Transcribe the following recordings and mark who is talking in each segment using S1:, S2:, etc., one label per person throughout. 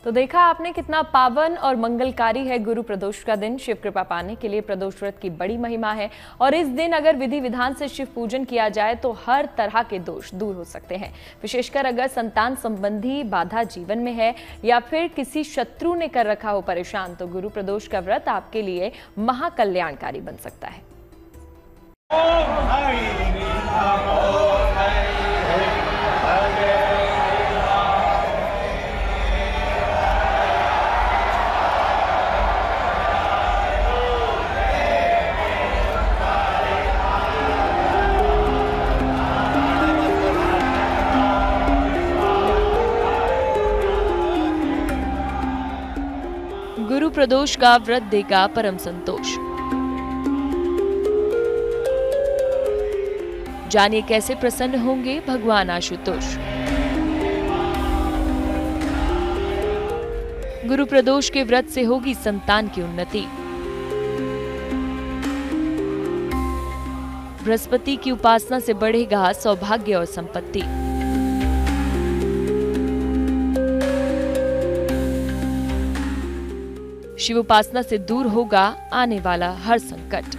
S1: तो देखा आपने कितना पावन और मंगलकारी है गुरु प्रदोष का दिन। शिव कृपा पाने के लिए प्रदोष व्रत की बड़ी महिमा है और इस दिन अगर विधि विधान से शिव पूजन किया जाए तो हर तरह के दोष दूर हो सकते हैं। विशेषकर अगर संतान संबंधी बाधा जीवन में है या फिर किसी शत्रु ने कर रखा हो परेशान, तो गुरु प्रदोष का व्रत आपके लिए महाकल्याणकारी बन सकता है। गुरु प्रदोष का व्रत देगा परम संतोष। जानिए कैसे प्रसन्न होंगे भगवान आशुतोष। गुरु प्रदोष के व्रत से होगी संतान की उन्नति। बृहस्पति की उपासना से बढ़ेगा सौभाग्य और संपत्ति। शिव उपासना से दूर होगा आने वाला हर संकट।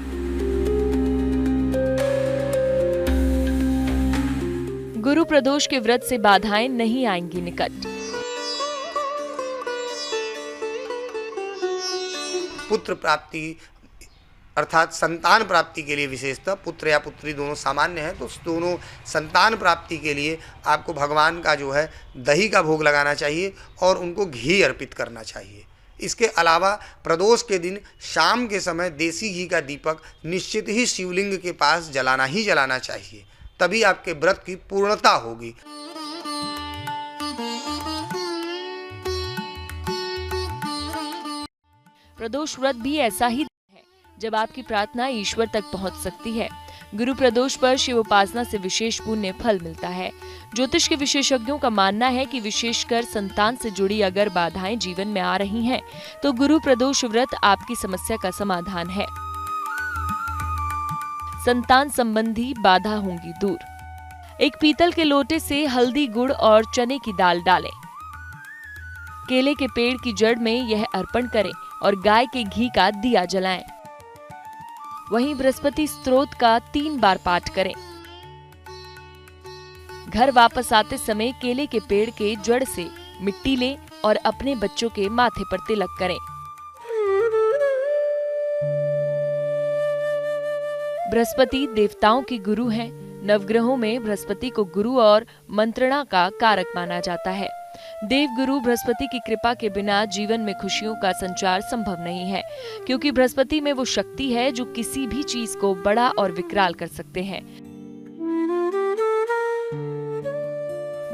S1: गुरु प्रदोष के व्रत से बाधाएं नहीं आएंगी निकट।
S2: पुत्र प्राप्ति अर्थात संतान प्राप्ति के लिए विशेषतः पुत्र या पुत्री दोनों सामान्य हैं, तो दोनों संतान प्राप्ति के लिए आपको भगवान का जो है दही का भोग लगाना चाहिए और उनको घी अर्पित करना चाहिए। इसके अलावा प्रदोष के दिन शाम के समय देसी घी का दीपक निश्चित ही शिवलिंग के पास जलाना ही जलाना चाहिए, तभी आपके व्रत की पूर्णता होगी।
S1: प्रदोष व्रत भी ऐसा ही है जब आपकी प्रार्थना ईश्वर तक पहुंच सकती है। गुरु प्रदोष पर शिव उपासना से विशेष पुण्य फल मिलता है। ज्योतिष के विशेषज्ञों का मानना है कि विशेषकर संतान से जुड़ी अगर बाधाएं जीवन में आ रही हैं, तो गुरु प्रदोष व्रत आपकी समस्या का समाधान है। संतान संबंधी बाधा होंगी दूर। एक पीतल के लोटे से हल्दी, गुड़ और चने की दाल डालें। केले के पेड़ की जड़ में यह अर्पण करें और गाय के घी का दिया जलाएं। वहीं बृहस्पति स्तोत्र का 3 बार पाठ करें। घर वापस आते समय केले के पेड़ के जड़ से मिट्टी लें और अपने बच्चों के माथे पर तिलक करें। बृहस्पति देवताओं की गुरु हैं। नवग्रहों में बृहस्पति को गुरु और मंत्रणा का कारक माना जाता है। देव गुरु बृहस्पति की कृपा के बिना जीवन में खुशियों का संचार संभव नहीं है, क्योंकि बृहस्पति में वो शक्ति है जो किसी भी चीज को बड़ा और विकराल कर सकते हैं।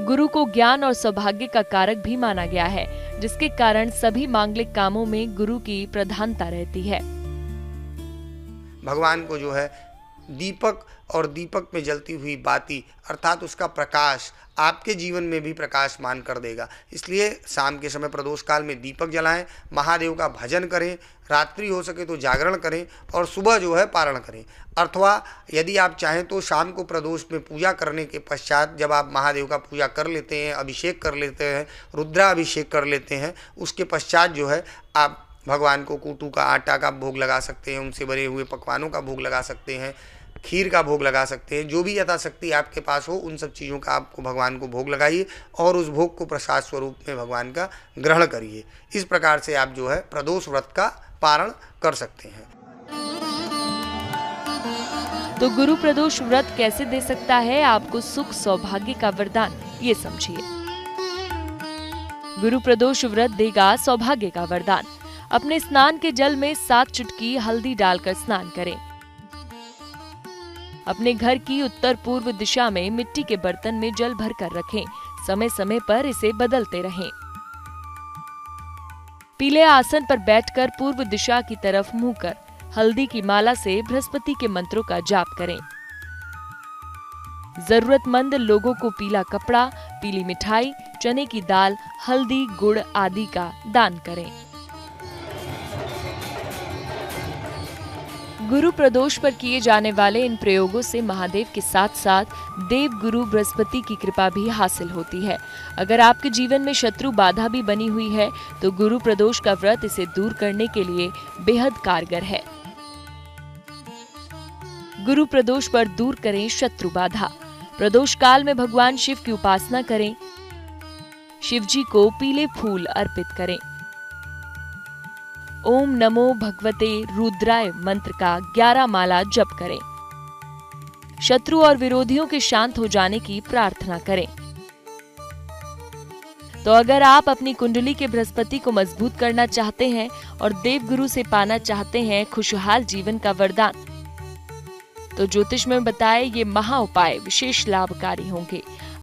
S1: गुरु को ज्ञान और सौभाग्य का कारक भी माना गया है, जिसके कारण सभी मांगलिक कामों में गुरु की प्रधानता रहती है।
S2: भगवान को जो है दीपक और दीपक में जलती हुई बाती अर्थात उसका प्रकाश आपके जीवन में भी प्रकाशमान कर देगा। इसलिए शाम के समय प्रदोष काल में दीपक जलाएं, महादेव का भजन करें, रात्रि हो सके तो जागरण करें और सुबह जो है पारण करें। अथवा यदि आप चाहें तो शाम को प्रदोष में पूजा करने के पश्चात जब आप महादेव का पूजा कर लेते हैं, अभिषेक कर लेते हैं, रुद्राभिषेक कर लेते हैं, उसके पश्चात जो है आप भगवान को कूटू का आटा का भोग लगा सकते हैं, उनसे बने हुए पकवानों का भोग लगा सकते हैं, खीर का भोग लगा सकते हैं। जो भी यथाशक्ति आपके पास हो उन सब चीज़ों का आपको भगवान को भोग लगाइए और उस भोग को प्रसाद स्वरूप में भगवान का ग्रहण करिए। इस प्रकार से आप जो है प्रदोष व्रत का पारण कर सकते हैं।
S1: तो गुरु प्रदोष व्रत कैसे दे सकता है आपको सुख सौभाग्य का वरदान, ये समझिए। गुरु प्रदोष व्रत देगा सौभाग्य का वरदान। अपने स्नान के जल में 7 चुटकी हल्दी डालकर स्नान करें। अपने घर की उत्तर पूर्व दिशा में मिट्टी के बर्तन में जल भरकर रखें। समय समय पर इसे बदलते रहें। पीले आसन पर बैठकर पूर्व दिशा की तरफ मुंह कर हल्दी की माला से बृहस्पति के मंत्रों का जाप करें। जरूरतमंद लोगों को पीला कपड़ा, पीली मिठाई, चने की दाल, हल्दी, गुड़ आदि का दान करें। गुरु प्रदोष पर किए जाने वाले इन प्रयोगों से महादेव के साथ साथ देव गुरु बृहस्पति की कृपा भी हासिल होती है। अगर आपके जीवन में शत्रु बाधा भी बनी हुई है तो गुरु प्रदोष का व्रत इसे दूर करने के लिए बेहद कारगर है। गुरु प्रदोष पर दूर करें शत्रु बाधा। प्रदोष काल में भगवान शिव की उपासना करें। शिव जी को पीले फूल अर्पित करें। ओम नमो भगवते रुद्राय मंत्र का 11 माला जप करें। शत्रु और विरोधियों के शांत हो जाने की प्रार्थना करें। तो अगर आप अपनी कुंडली के बृहस्पति को मजबूत करना चाहते हैं और देवगुरु से पाना चाहते हैं खुशहाल जीवन का वरदान, तो ज्योतिष में बताए ये महा उपाय विशेष लाभकारी होंगे।